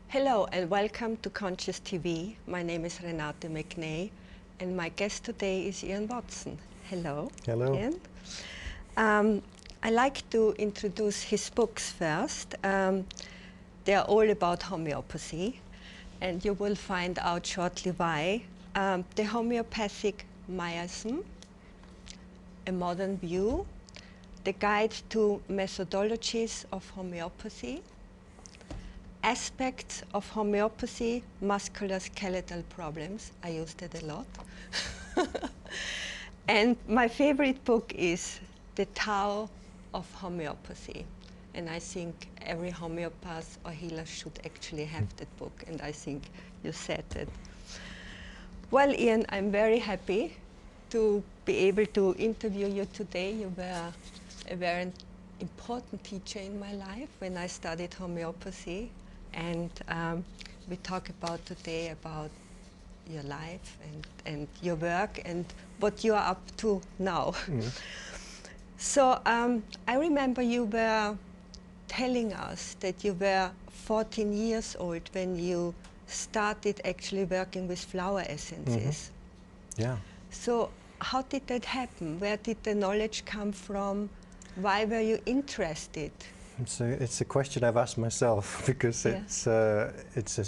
Hello and welcome to Conscious TV. My name is Renate McNay and my guest today is Ian Watson. Hello. Hello. Ian. I like to introduce his books first. They are all about homeopathy and you will find out shortly why. The Homeopathic Miasm, A Modern View, The Guide to Methodologies of Homeopathy, Aspects of Homeopathy, Musculoskeletal Problems. I used it a lot. And my favorite book is The Tao of Homeopathy. And I think every homeopath or healer should actually have that book. And I think you said it. Well, Ian, I'm very happy to be able to interview you today. You were a very important teacher in my life when I studied homeopathy. And we talk about today about your life and your work and what you are up to now. Mm. So I remember you were telling us that you were 14 years old when you started actually working with flower essences. Mm-hmm. Yeah. So how did that happen? Where did the knowledge come from? Why were you interested? It's a question I've asked myself because it's a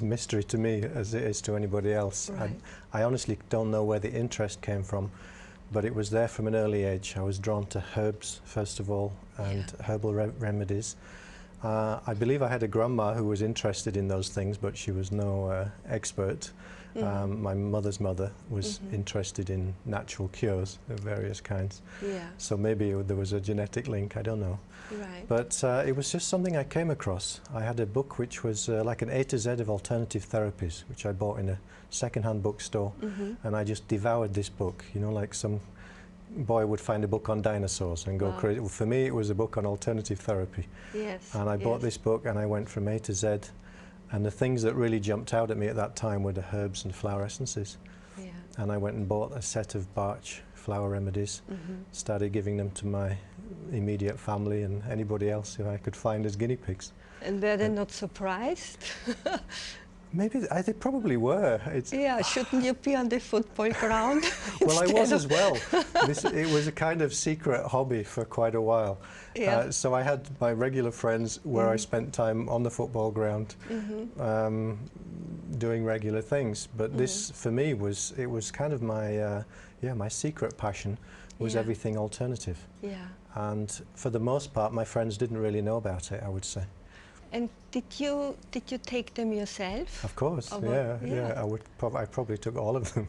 mystery to me as it is to anybody else. Right. I honestly don't know where the interest came from, but it was there from an early age. I was drawn to herbs, first of all, and herbal remedies. I believe I had a grandma who was interested in those things, but she was no expert. Mm-hmm. My mother's mother was interested in natural cures of various kinds. Yeah. So maybe there was a genetic link, I don't know. Right. But it was just something I came across. I had a book which was like an A to Z of alternative therapies, which I bought in a second-hand bookstore, and I just devoured this book, you know, like some boy would find a book on dinosaurs and go crazy. For me, it was a book on alternative therapy. Yes. And I bought this book and I went from A to Z. And the things that really jumped out at me at that time were the herbs and flower essences. Yeah. And I went and bought a set of Bach flower remedies, started giving them to my immediate family and anybody else who I could find as guinea pigs. And were they not surprised? Maybe they probably were. Yeah, shouldn't you be on the football ground? Well, I was as well. It was a kind of secret hobby for quite a while. Yeah. So I had my regular friends where I spent time on the football ground doing regular things. But this, for me, was kind of my my secret passion was everything alternative. Yeah. And for the most part, my friends didn't really know about it, I would say. And did you take them yourself? Of course, yeah. I probably took all of them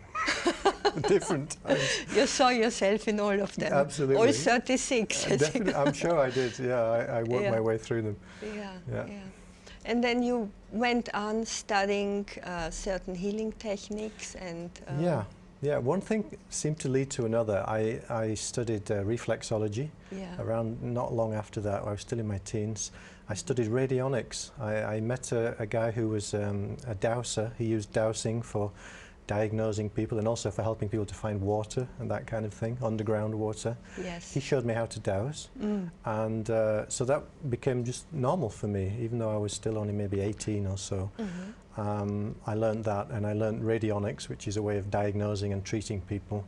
at different times. You saw yourself in all of them? Absolutely. All 36, I think. I'm sure I did, yeah. I worked my way through them. Yeah. And then you went on studying certain healing techniques and... Yeah, one thing seemed to lead to another. I studied reflexology around not long after that. I was still in my teens. I studied radionics. I met a guy who was a dowser. He used dowsing for diagnosing people and also for helping people to find water and that kind of thing, underground water. Yes. He showed me how to dowse. And so that became just normal for me, even though I was still only maybe 18 or so. I learned that, and I learned radionics, which is a way of diagnosing and treating people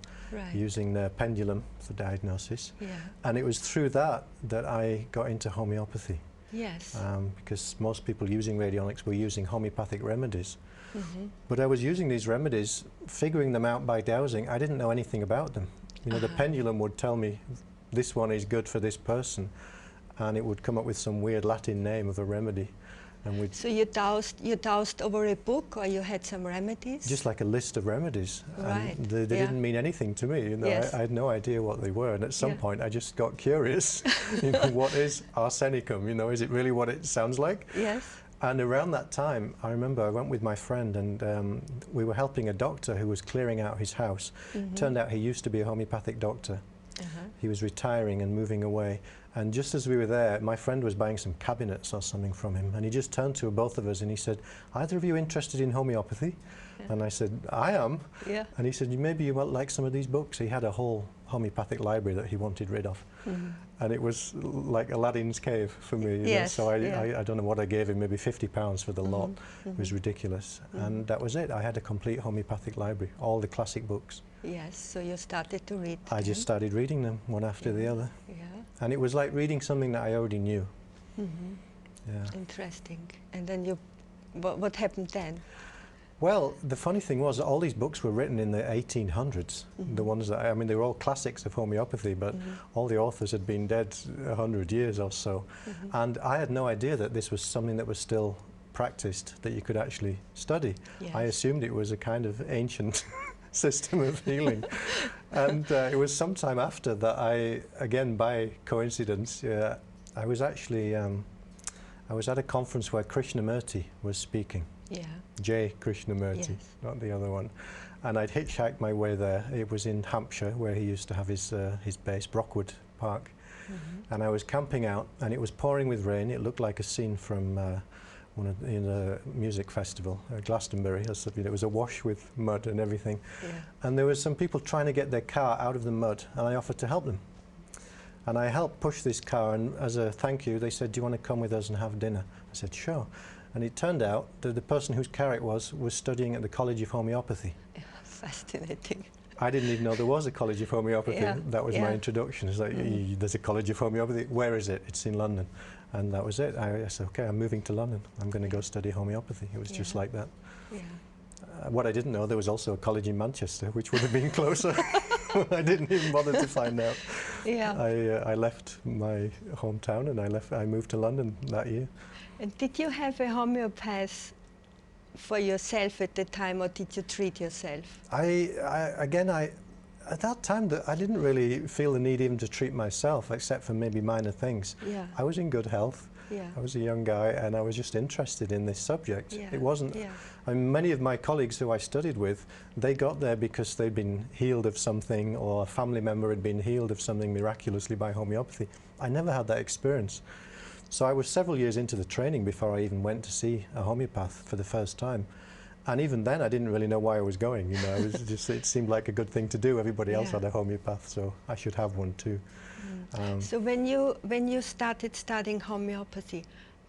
using the pendulum for diagnosis. Yeah. And it was through that I got into homeopathy. Yes. Because most people using radionics were using homeopathic remedies. But I was using these remedies, figuring them out by dowsing. I didn't know anything about them. You know, the pendulum would tell me this one is good for this person, and it would come up with some weird Latin name of a remedy. And so you dowsed over a book, or you had some remedies? Just like a list of remedies. Right. And they didn't mean anything to me. You know, I had no idea what they were. And at some point, I just got curious. You know, what is arsenicum? You know, is it really what it sounds like? Yes. And around that time, I remember I went with my friend, and we were helping a doctor who was clearing out his house. Turned out he used to be a homeopathic doctor. He was retiring and moving away, And just as we were there, my friend was buying some cabinets or something from him, and he just turned to both of us and he said, "Either of you interested in homeopathy?" Yeah. And I said, "I am." Yeah. And he said, "Maybe you might like some of these books." He had a whole homeopathic library that he wanted rid of. And it was like Aladdin's cave for me. You know? Yes, So yeah. I don't know what I gave him, maybe £50 for the lot. It was ridiculous. And that was it. I had a complete homeopathic library, all the classic books. Yes, so you started to read I them. just started reading them one after the other. Yeah. And it was like reading something that I already knew. Yeah. Interesting. And then you, what happened then? Well, the funny thing was that all these books were written in the 1800s. The ones that, I mean, they were all classics of homeopathy, but all the authors had been dead 100 years or so. And I had no idea that this was something that was still practiced, that you could actually study. Yes. I assumed it was a kind of ancient system of healing. And it was sometime after that I, again by coincidence, I was actually, I was at a conference where Krishnamurti was speaking. Yeah. J. Krishnamurti, Yes. not the other one. And I'd hitchhiked my way there. It was in Hampshire, where he used to have his base, Brockwood Park. And I was camping out, and it was pouring with rain. It looked like a scene from in a music festival, Glastonbury or something. It was awash with mud and everything. Yeah. And there was some people trying to get their car out of the mud, and I offered to help them. And I helped push this car, and as a thank you, they said, "Do you want to come with us and have dinner?" I said, "Sure." And it turned out that the person whose car it was studying at the College of Homeopathy. Yeah, fascinating. I didn't even know there was a College of Homeopathy. Yeah, That was yeah. my introduction. It's like, there's a College of Homeopathy. Where is it? It's in London. And that was it. I said, okay, I'm moving to London. I'm going to go study homeopathy. It was just like that. Yeah. What I didn't know, there was also a college in Manchester, which would have been closer. I didn't even bother to find out. Yeah. I left my hometown and I moved to London that year. And did you have a homeopath for yourself at the time, or did you treat yourself? At that time, I didn't really feel the need even to treat myself, except for maybe minor things. Yeah. I was in good health. Yeah. I was a young guy, and I was just interested in this subject. Yeah. It wasn't. Yeah. I mean, many of my colleagues who I studied with, they got there because they'd been healed of something, or a family member had been healed of something miraculously by homeopathy. I never had that experience. So I was several years into the training before I even went to see a homeopath for the first time. And even then, I didn't really know why I was going. You know, it seemed like a good thing to do. Everybody else had a homeopath, so I should have one too. So when you started studying homeopathy,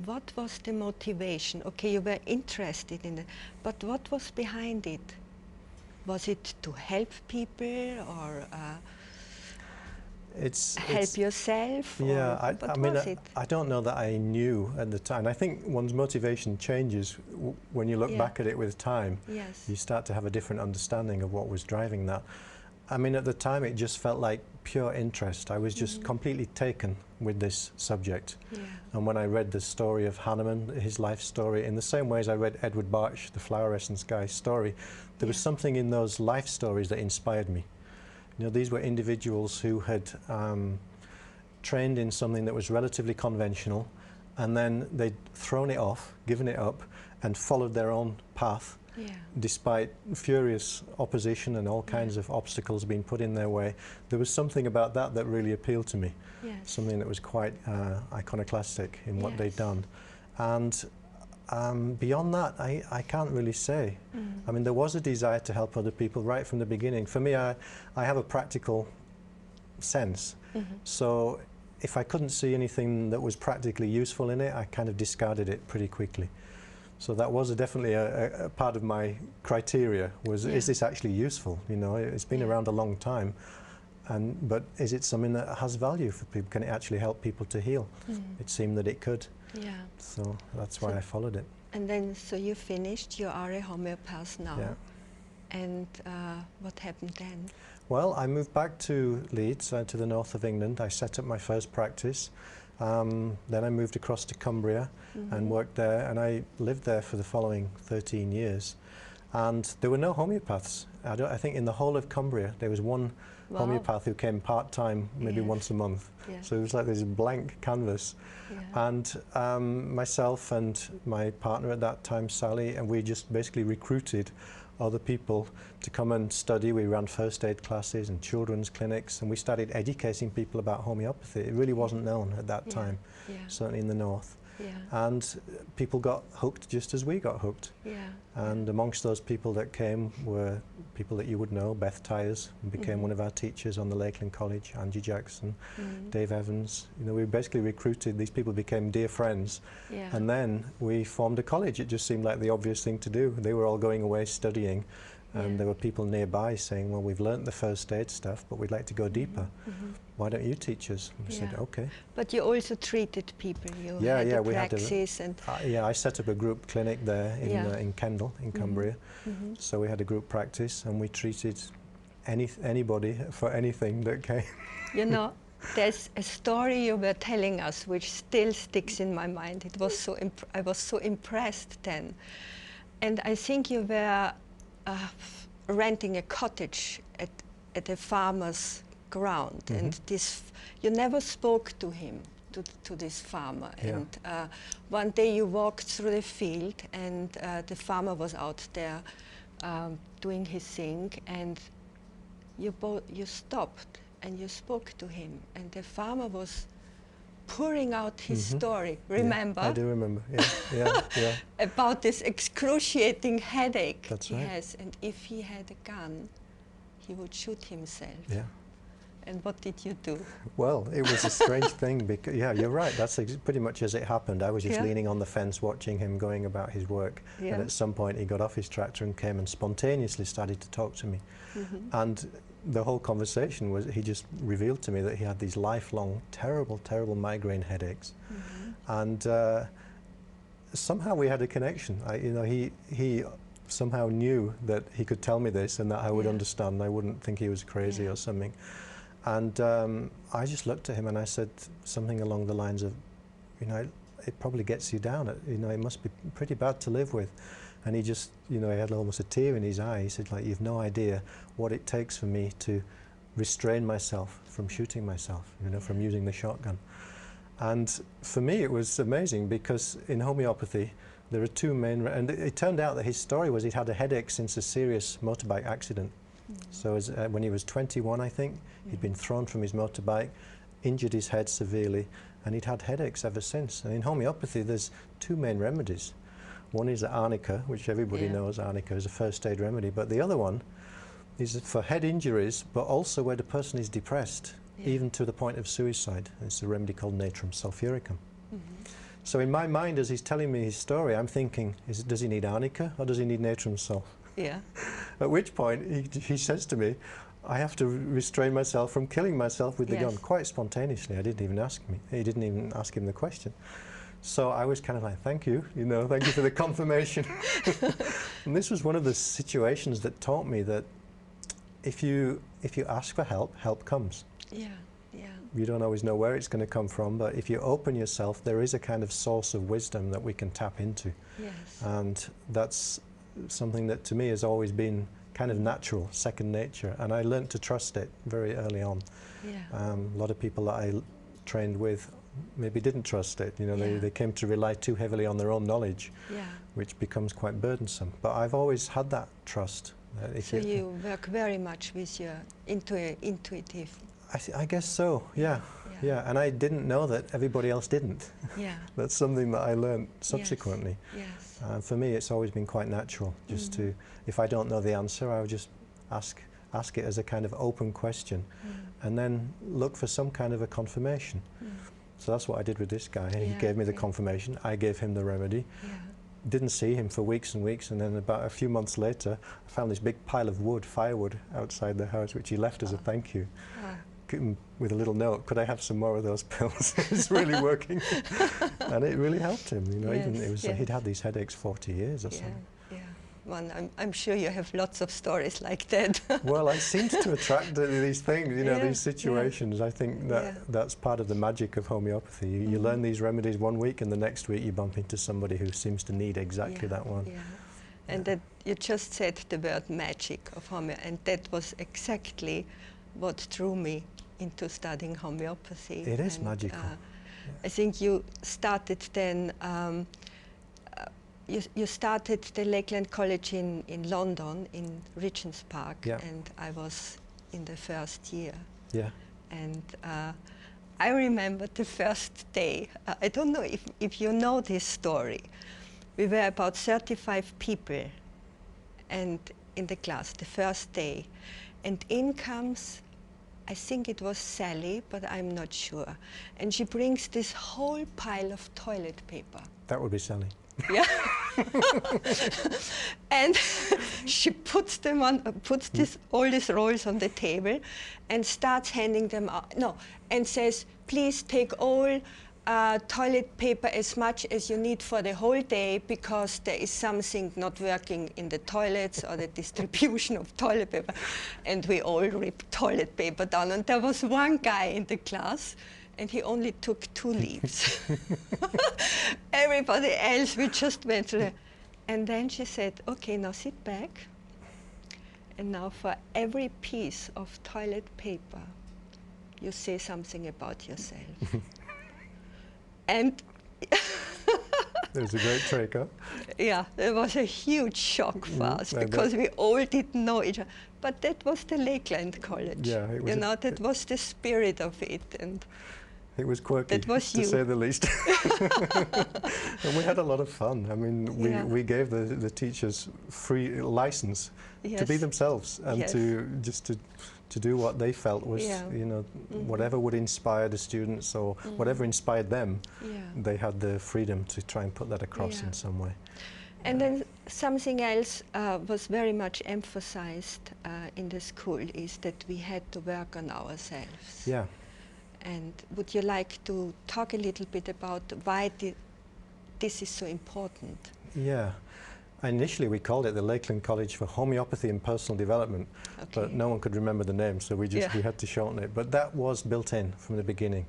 what was the motivation? Okay, you were interested in it, but what was behind it? Was it to help people, or help yourself? Yeah, I don't know that I knew at the time. I think one's motivation changes when you look back at it with time. Yes. You start to have a different understanding of what was driving that. I mean, at the time, it just felt like pure interest. I was just completely taken with this subject. Yeah. And when I read the story of Hahnemann, his life story, in the same way as I read Edward Bach, the flower essence guy's story, there was something in those life stories that inspired me. You know, these were individuals who had trained in something that was relatively conventional, and then they'd thrown it off, given it up, and followed their own path. Yeah. Despite furious opposition and all kinds of obstacles being put in their way. There was something about that that really appealed to me. Yes. Something that was quite iconoclastic in what they'd done. And beyond that, I can't really say. I mean, there was a desire to help other people right from the beginning. For me, I have a practical sense. So if I couldn't see anything that was practically useful in it, I kind of discarded it pretty quickly. So that was definitely a part of my criteria, was is this actually useful? You know, it's been around a long time, but is it something that has value for people? Can it actually help people to heal? It seemed that it could. Yeah. So that's why I followed it. And then, so you finished, you are a homeopath now. Yeah. And what happened then? Well, I moved back to Leeds, to the north of England. I set up my first practice. Then I moved across to Cumbria and worked there, and I lived there for the following 13 years. And there were no homeopaths. I think in the whole of Cumbria there was one homeopath who came part-time, maybe once a month. Yeah. So it was like this blank canvas. Yeah. And myself and my partner at that time, Sally, and we just basically recruited other people to come and study. We ran first aid classes and children's clinics, and we started educating people about homeopathy. It really wasn't known at that time, certainly in the north. And people got hooked just as we got hooked. And amongst those people that came were people that you would know. Beth Tyers became one of our teachers on the Lakeland College, Angie Jackson, Dave Evans. You know, we basically recruited, these people became dear friends. And then we formed a college. It just seemed like the obvious thing to do. They were all going away studying, and there were people nearby saying, well, we've learnt the first aid stuff, but we'd like to go deeper. Why don't you teach us? And we said, okay. But you also treated people. You had a praxis and I set up a group clinic there in Campbell, in Cumbria. So we had a group practice, and we treated anybody for anything that came. You know, there's a story you were telling us which still sticks in my mind. It was so I was so impressed then. And I think you were renting a cottage at a farmer's ground, and you never spoke to him, to this farmer. And one day you walked through the field, and the farmer was out there doing his thing, and you stopped and you spoke to him, and the farmer was pouring out his story. Remember? I do remember. Yeah. About this excruciating headache That's he right. has, and if he had a gun, he would shoot himself. Yeah. And what did you do? Well, it was a strange thing because, you're right, that's pretty much as it happened. I was just leaning on the fence watching him going about his work. And at some point he got off his tractor and came and spontaneously started to talk to me. And the whole conversation was, he just revealed to me that he had these lifelong, terrible, terrible migraine headaches. And somehow we had a connection. He somehow knew that he could tell me this and that I would understand. I wouldn't think he was crazy or something. And I just looked at him and I said something along the lines of, it probably gets you down. It must be pretty bad to live with. And he just, he had almost a tear in his eye. He said, like, you've no idea what it takes for me to restrain myself from shooting myself, from using the shotgun. And for me it was amazing because in homeopathy there are two main, and it turned out that his story was he'd had a headache since a serious motorbike accident. So when he was 21, I think, he'd been thrown from his motorbike, injured his head severely, and he'd had headaches ever since. And in homeopathy there's two main remedies. One is arnica, which everybody knows. Arnica is a first aid remedy, but the other one is for head injuries, but also where the person is depressed, even to the point of suicide. It's a remedy called natrum sulfuricum. So in my mind, as he's telling me his story, I'm thinking, does he need arnica or does he need natrum sulf? At which point he says to me, I have to restrain myself from killing myself with the gun, quite spontaneously. He didn't even ask him the question. So I was kind of like, thank you, thank you for the confirmation. And this was one of the situations that taught me that if you ask for help, help comes. You don't always know where it's going to come from, but if you open yourself, there is a kind of source of wisdom that we can tap into. And that's something that to me has always been kind of natural, second nature, and I learned to trust it very early on. A lot of people that I trained with maybe didn't trust it. They came to rely too heavily on their own knowledge, which becomes quite burdensome. But I've always had that trust. So you work very much with your intuitive. I guess so, yeah. And I didn't know that everybody else didn't. That's something that I learned subsequently. For me, it's always been quite natural, just to, if I don't know the answer, I would just ask it as a kind of open question, and then look for some kind of a confirmation. So that's what I did with this guy. He gave me the confirmation, I gave him the remedy. Didn't see him for weeks and weeks, and then about a few months later, I found this big pile of firewood outside the house, which he left as a thank you. With a little note, could I have some more of those pills? It's really working. And it really helped him, he'd had these headaches 40 years or something. Well, I'm sure you have lots of stories like that. Well, I seem to attract these things, these situations. I think that's part of the magic of homeopathy. You learn these remedies one week, and the next week you bump into somebody who seems to need exactly that one. And that you just said the word magic of homeopathy, and that was exactly what drew me into studying homeopathy. It is magical. I think you started then you started the Lakeland College in London, in Regent's Park, Yeah. and I was in the first year. Yeah. And I remember the first day. I don't know if you know this story. We were about 35 people and in the class the first day. And in comes, I think it was Sally, but I'm not sure. And she brings this whole pile of toilet paper. That would be Sally. Yeah. And she puts them on, puts all these rolls on the table and starts handing them out. No, and says, please take all toilet paper as much as you need for the whole day, because there is something not working in the toilets or the distribution of toilet paper. And we all ripped toilet paper down. And there was one guy in the class, and he only took 2 leaves. Everybody else, we just went through. And then she said, okay, now sit back. And now for every piece of toilet paper, you say something about yourself. And It was a great trick, huh? yeah, it was a huge shock for us, because we all didn't know each other. But that was the Lakeland College. Yeah, it was. You know, that was the spirit of it. And it was quirky, that was to say the least. And we had a lot of fun. I mean, we gave the teachers free license to be themselves and to just to do what they felt was, you know, whatever would inspire the students or whatever inspired them. They had the freedom to try and put that across in some way. And then something else was very much emphasized in the school is that we had to work on ourselves. Yeah. And would you like to talk a little bit about why this is so important? Yeah. Initially we called it the Lakeland College for Homeopathy and Personal Development, but no one could remember the name, so we had to shorten it. But that was built in from the beginning.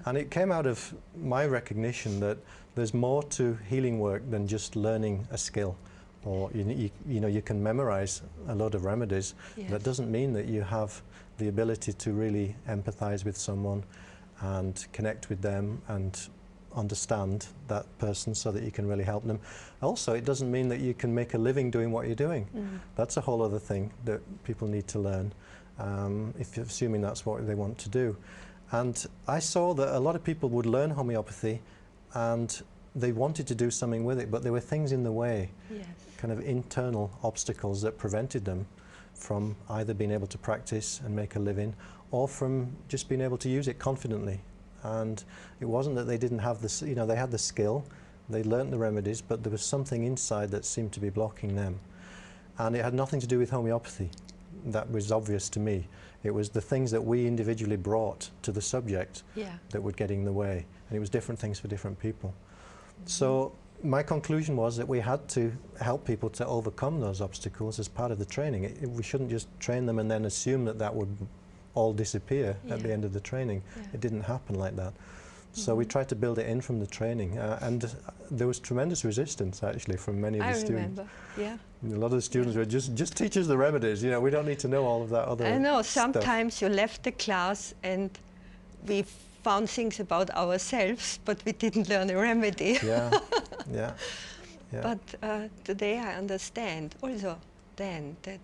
And it came out of my recognition that there's more to healing work than just learning a skill. Or you know, you can memorize a lot of remedies. That doesn't mean that you have the ability to really empathize with someone and connect with them and understand that person so that you can really help them. Also, it doesn't mean that you can make a living doing what you're doing. That's a whole other thing that people need to learn, if you're assuming that's what they want to do. And I saw that a lot of people would learn homeopathy and they wanted to do something with it, but there were things in the way, kind of internal obstacles that prevented them from either being able to practice and make a living or from just being able to use it confidently. And it wasn't that they didn't have this, you know, they had the skill, they learnt the remedies, but there was something inside that seemed to be blocking them. And it had nothing to do with homeopathy. That was obvious to me. It was the things that we individually brought to the subject that were getting in the way. And it was different things for different people. So my conclusion was that we had to help people to overcome those obstacles as part of the training. We shouldn't just train them and then assume that that would all disappear at the end of the training. It didn't happen like that. So we tried to build it in from the training, and there was tremendous resistance actually from many of the students. I remember, A lot of the students were just teach us the remedies, you know, we don't need to know all of that other I know, stuff. sometimes you left the class and we found things about ourselves, but we didn't learn a remedy. But today I understand also then that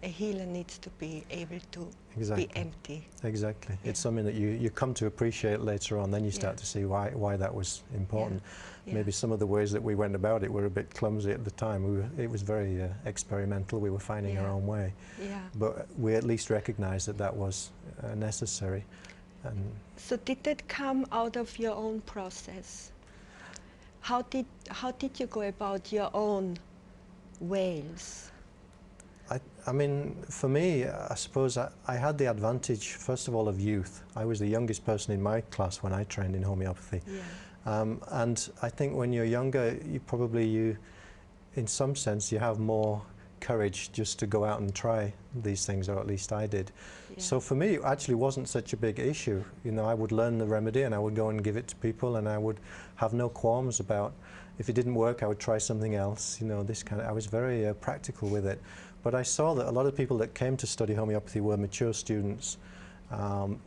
a healer needs to be able to be empty. Exactly. It's something that you come to appreciate later on, then you start to see why that was important. Maybe some of the ways that we went about it were a bit clumsy at the time. It was very experimental, we were finding our own way. But we at least recognized that that was necessary. And so did that come out of your own process? How did you go about your own ways? I mean, for me, I suppose I had the advantage, first of all, of youth. I was the youngest person in my class when I trained in homeopathy. And I think when you're younger, in some sense, you have more courage just to go out and try these things, or at least I did. So for me, it actually wasn't such a big issue. You know, I would learn the remedy and I would go and give it to people, and I would have no qualms about, if it didn't work, I would try something else. You know, I was very practical with it. But I saw that a lot of people that came to study homeopathy were mature students.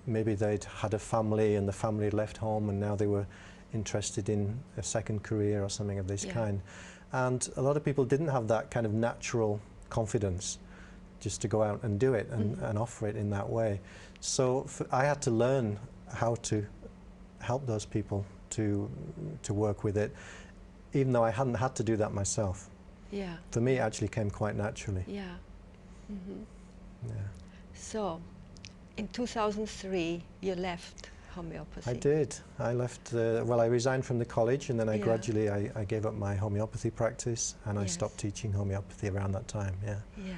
Maybe they'd had a family and the family had left home and now they were interested in a second career or something of this kind. And a lot of people didn't have that kind of natural confidence just to go out and do it and offer it in that way. So I had to learn how to help those people to work with it, even though I hadn't had to do that myself. Yeah. For me, it actually came quite naturally. Yeah. Mm-hmm. Yeah. So, in 2003, you left homeopathy. I did. I left, well, I resigned from the college, and then I gradually, I gave up my homeopathy practice, and I stopped teaching homeopathy around that time, yeah. Yeah.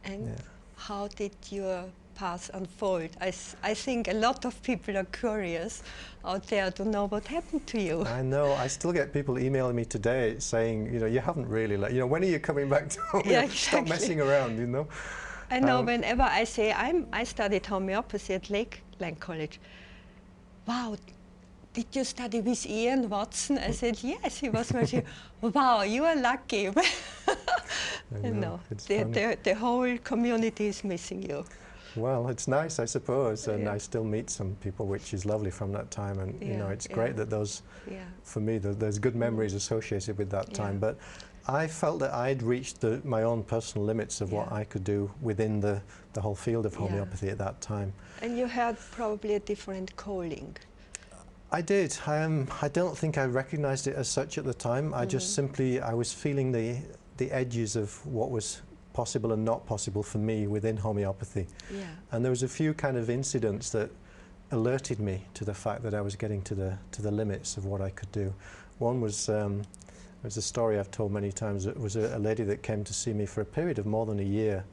And how did your path unfold? I think a lot of people are curious out there to know what happened to you. I know. I still get people emailing me today saying, you know, you haven't really, you know, when are you coming back to homeopathy? Yeah, exactly. Stop messing around, you know. I know, whenever I say I studied homeopathy at Lakeland College. Wow, did you study with Ian Watson? I said, yes, he was my teacher. Wow, you are lucky. I know. The whole community is missing you. Well, it's nice, I suppose, and I still meet some people, which is lovely from that time, and you know, it's great that those, for me, there's good memories associated with that time. But I felt that I'd reached my own personal limits of what I could do within the whole field of homeopathy at that time. And you had probably a different calling. I did. I don't think I recognized it as such at the time. I just simply, I was feeling the edges of what was possible and not possible for me within homeopathy. Yeah. And there was a few kind of incidents that alerted me to the fact that I was getting to the limits of what I could do. One was a story I've told many times. It was a lady that came to see me for a period of more than a year,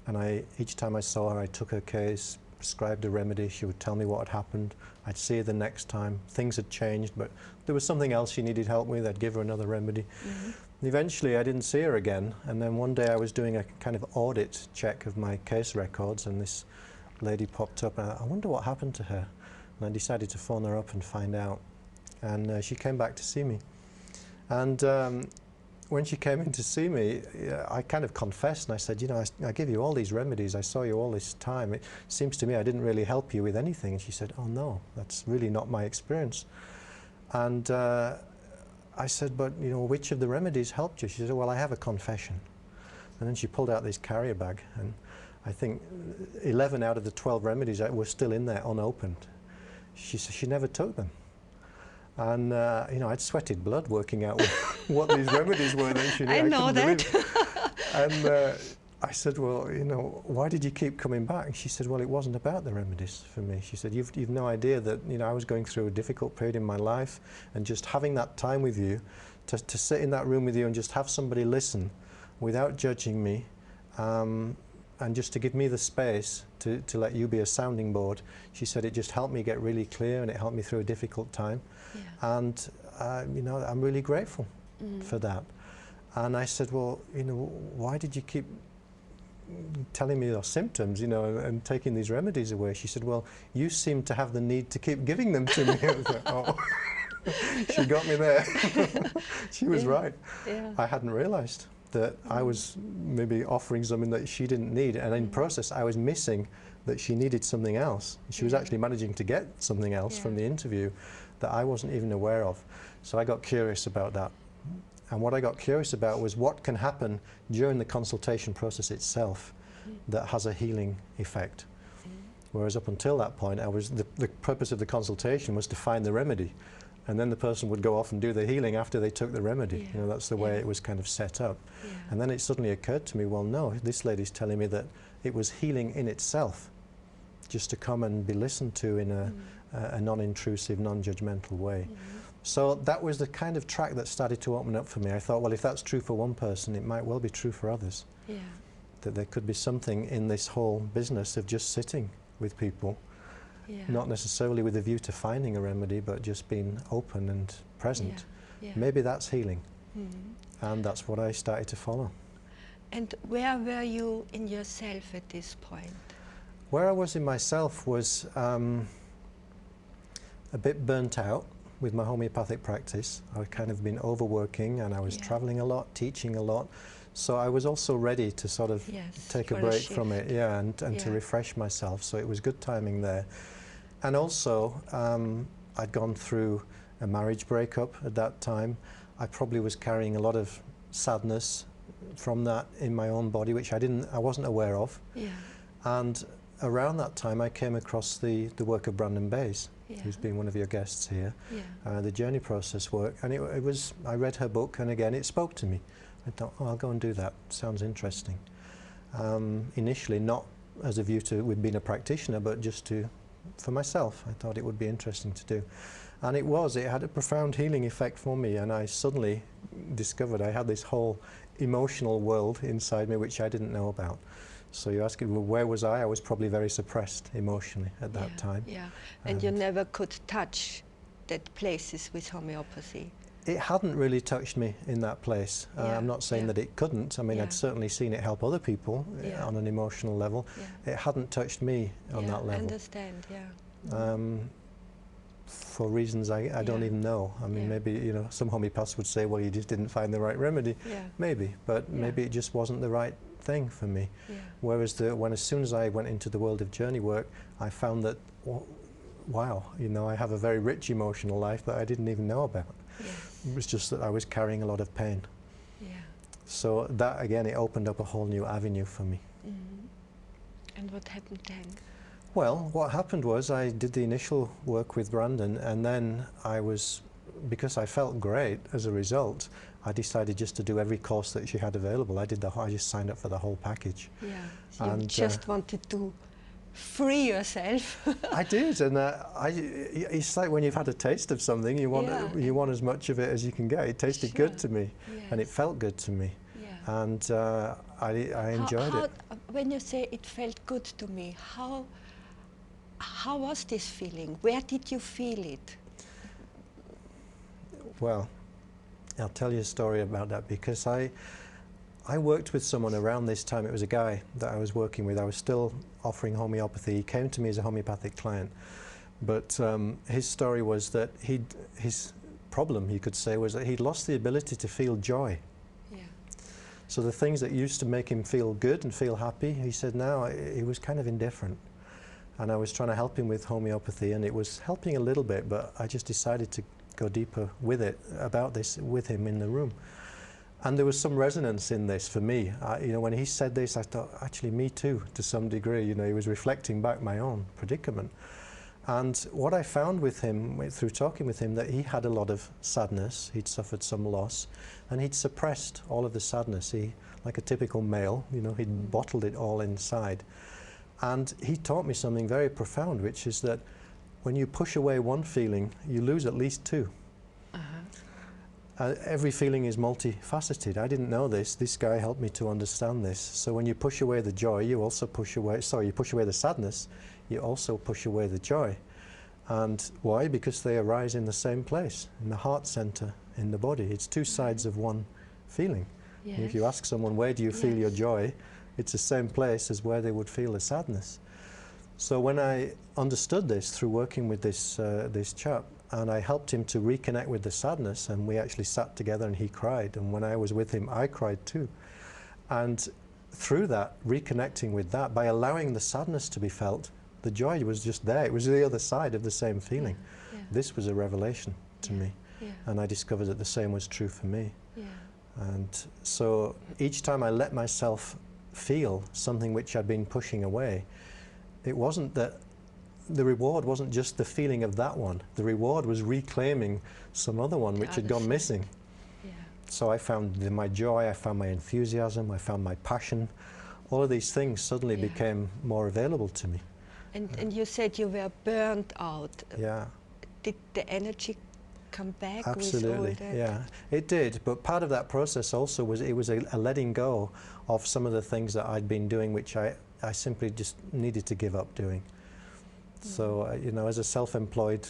and each time I saw her, I took her case, prescribed a remedy. She would tell me what had happened. I'd see her the next time. Things had changed, but there was something else she needed help with. I'd give her another remedy. And eventually I didn't see her again, and then one day I was doing a kind of audit check of my case records, and this lady popped up, and I wonder what happened to her. And I decided to phone her up and find out, and she came back to see me. And when she came in to see me, I kind of confessed, and I said, you know, I give you all these remedies, I saw you all this time. It seems to me I didn't really help you with anything. And she said, oh no, that's really not my experience. And I said, but you know, which of the remedies helped you? She said, well, I have a confession. And then she pulled out this carrier bag, and I think 11 out of the 12 remedies were still in there unopened. She said she never took them. And you know, I'd sweated blood working out what these remedies were that she knew. I know that. And I said, well, you know, why did you keep coming back? And she said, well, it wasn't about the remedies for me. She said, you've no idea that, you know, I was going through a difficult period in my life, and just having that time with you, to sit in that room with you and just have somebody listen without judging me, and just to give me the space to let you be a sounding board. She said it just helped me get really clear, and it helped me through a difficult time. Yeah. And you know, I'm really grateful for that. And I said, well, you know, why did you keep telling me your symptoms, you know, and taking these remedies away? She said, well, you seem to have the need to keep giving them to me. I was like, oh, she got me there. She was right. Yeah. I hadn't realized that I was maybe offering something that she didn't need, and in process I was missing that she needed something else. She was actually managing to get something else from the interview that I wasn't even aware of. So I got curious about that. And what I got curious about was what can happen during the consultation process itself that has a healing effect. Whereas up until that point, the purpose of the consultation was to find the remedy. And then the person would go off and do the healing after they took the remedy. Yeah. You know, that's the way it was kind of set up. Yeah. And then it suddenly occurred to me, well, no, this lady's telling me that it was healing in itself, just to come and be listened to in a non-intrusive, non-judgmental way. So that was the kind of track that started to open up for me. I thought, well, if that's true for one person, it might well be true for others. Yeah. That there could be something in this whole business of just sitting with people. Yeah. Not necessarily with a view to finding a remedy, but just being open and present. Yeah. Yeah. Maybe that's healing. And that's what I started to follow. And where were you in yourself at this point? Where I was in myself was a bit burnt out with my homeopathic practice. I'd kind of been overworking, and I was traveling a lot, teaching a lot. So I was also ready to sort of take a break from it, and to refresh myself. So it was good timing there. And also, I'd gone through a marriage breakup at that time. I probably was carrying a lot of sadness from that in my own body, which I wasn't aware of. Yeah. And around that time, I came across the work of Brandon Bayes, who's been one of your guests here, the journey process work. And I read her book, and again, it spoke to me. I thought, oh, I'll go and do that. Sounds interesting. Initially, not as a view to with being a practitioner, but just for myself. I thought it would be interesting to do. And it had a profound healing effect for me, and I suddenly discovered I had this whole emotional world inside me which I didn't know about. So you ask me, well, where was I? I was probably very suppressed emotionally at that time. Yeah, and you never could touch that places with homeopathy. It hadn't really touched me in that place. I'm not saying that it couldn't. I mean, I'd certainly seen it help other people on an emotional level. It hadn't touched me on that level. I understand, yeah. For reasons I don't even know. I mean, maybe, you know, some homeopaths would say, well, you just didn't find the right remedy. Maybe, but maybe it just wasn't the right thing for me. Whereas as soon as I went into the world of journey work, I found that, wow, you know, I have a very rich emotional life that I didn't even know about. It was just that I was carrying a lot of pain. So that, again, it opened up a whole new avenue for me. And what happened then? Well, what happened was I did the initial work with Brandon, and then because I felt great as a result, I decided just to do every course that she had available. I just signed up for the whole package. So you just wanted to free yourself. I did, and it's like when you've had a taste of something, you want as much of it as you can get. It tasted good to me, and it felt good to me, and I enjoyed it. When you say it felt good to me, how was this feeling? Where did you feel it? Well, I'll tell you a story about that, because I worked with someone around this time. It was a guy that I was working with. I was still offering homeopathy. He came to me as a homeopathic client, but his story was that his problem, you could say, was that he'd lost the ability to feel joy. So the things that used to make him feel good and feel happy, he said now he was kind of indifferent. And I was trying to help him with homeopathy, and it was helping a little bit, but I just decided to go deeper with it, about this with him in the room. And there was some resonance in this for me. You know, when he said this, I thought, actually, me too, to some degree. You know, he was reflecting back my own predicament. And what I found with him, through talking with him, that he had a lot of sadness. He'd suffered some loss, and he'd suppressed all of the sadness. Like a typical male, you know, he'd bottled it all inside. And he taught me something very profound, which is that when you push away one feeling, you lose at least two. Every feeling is multifaceted. I didn't know this. This guy helped me to understand this. So when you push away the joy, you also push away, you push away the sadness, you also push away the joy. And why? Because they arise in the same place, in the heart center in the body. It's two sides of one feeling. If you ask someone, where do you feel your joy? It's the same place as where they would feel the sadness. So when I understood this through working with this chap, and I helped him to reconnect with the sadness, and we actually sat together and he cried, and when I was with him I cried too. And through that, reconnecting with that, by allowing the sadness to be felt, the joy was just there. It was the other side of the same feeling. This was a revelation to me, and I discovered that the same was true for me. And so each time I let myself feel something which I'd been pushing away, it wasn't that the reward wasn't just the feeling of that one. The reward was reclaiming some other one which had gone missing. So I found my joy, I found my enthusiasm, I found my passion. All of these things suddenly became more available to me. And you said you were burned out. Did the energy come back? Absolutely, with all that? yeah, it did. But part of that process also was a letting go of some of the things that I'd been doing, which I simply just needed to give up doing. So, you know, as a self-employed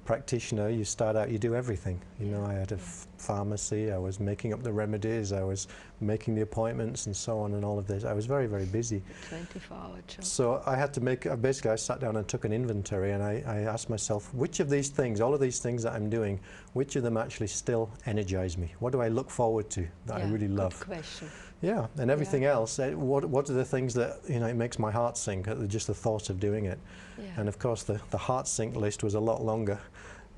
practitioner, you start out, you do everything. You know, I had a pharmacy, I was making up the remedies, I was making the appointments and so on and all of this. I was very, very busy. 24-hour job. So I had to basically I sat down and took an inventory, and I asked myself, which of these things, all of these things that I'm doing, which of them actually still energize me? What do I look forward to that I really love? Good question. Yeah, and everything else, what are the things that, you know, it makes my heart sink at just the thought of doing it. And of course the heart sink list was a lot longer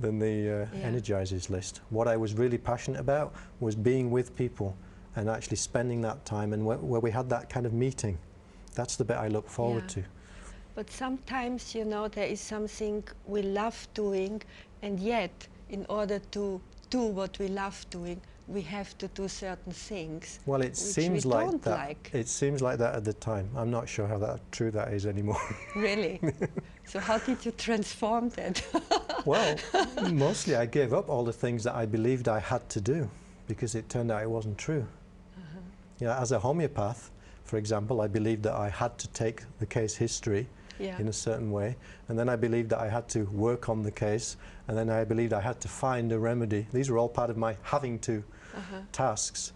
than the energizes list. What I was really passionate about was being with people and actually spending that time, and where we had that kind of meeting. That's the bit I look forward to. But sometimes, you know, there is something we love doing, and yet, in order to do what we love doing, we have to do certain things. Well, it seems like that. Like. It seems like that at the time. I'm not sure how true that is anymore. Really? So how did you transform that? Well, mostly I gave up all the things that I believed I had to do, because it turned out it wasn't true. You know, as a homeopath, for example, I believed that I had to take the case history in a certain way, and then I believed that I had to work on the case, and then I believed I had to find a remedy. These were all part of my having to tasks.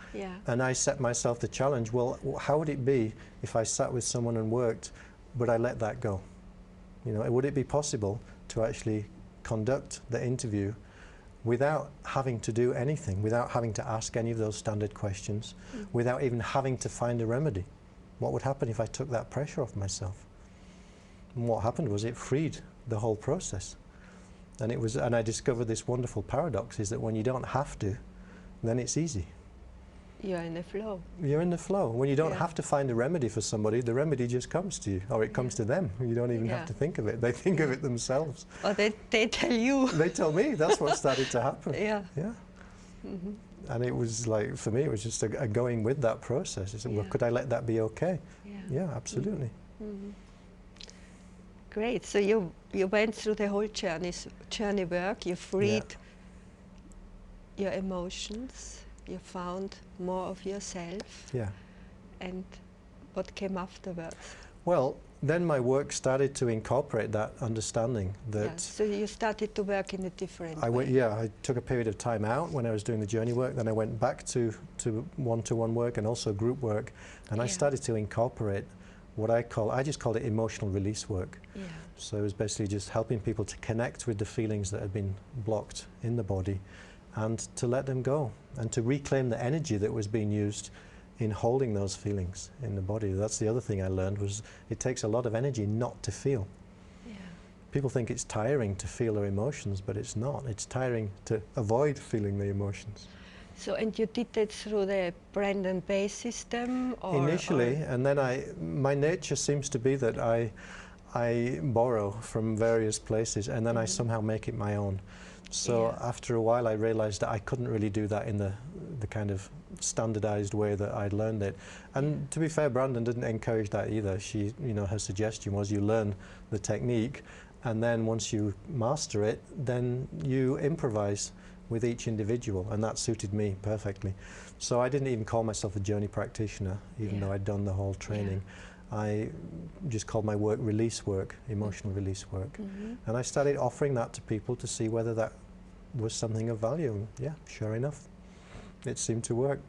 And I set myself the challenge, well, how would it be if I sat with someone and worked, but I let that go? You know, would it be possible to actually conduct the interview without having to do anything, without having to ask any of those standard questions, without even having to find a remedy? What would happen if I took that pressure off myself? And what happened was it freed the whole process. And it was, and I discovered this wonderful paradox, is that when you don't have to, then it's easy. You're in the flow. You're in the flow. When you don't have to find a remedy for somebody, the remedy just comes to you, or it comes to them. You don't even have to think of it. They think of it themselves. Or they tell you. They tell me. That's what started to happen. Yeah. And it was like, for me, it was just a going with that process. I said, well, could I let that be okay? Yeah, absolutely. Great. So you went through the whole journey work. You freed your emotions. You found more of yourself. And what came afterwards? Well, then my work started to incorporate that understanding that... So you started to work in a different way. I took a period of time out when I was doing the journey work, then I went back to one-to-one work and also group work, and I started to incorporate what I just called it emotional release work. So it was basically just helping people to connect with the feelings that had been blocked in the body and to let them go and to reclaim the energy that was being used in holding those feelings in the body. That's the other thing I learned, was it takes a lot of energy not to feel. People think it's tiring to feel their emotions, but it's not. It's tiring to avoid feeling the emotions. So, and you did that through the brand and base system? Initially, and then my nature seems to be that I borrow from various places and then I somehow make it my own. So after a while I realized that I couldn't really do that in the kind of standardized way that I'd learned it. And to be fair, Brandon didn't encourage that either. She, you know, her suggestion was you learn the technique, and then once you master it, then you improvise with each individual, and that suited me perfectly. So I didn't even call myself a journey practitioner, even though I'd done the whole training. I just called my work release work, emotional release work. And I started offering that to people to see whether that was something of value. And yeah, sure enough, it seemed to work.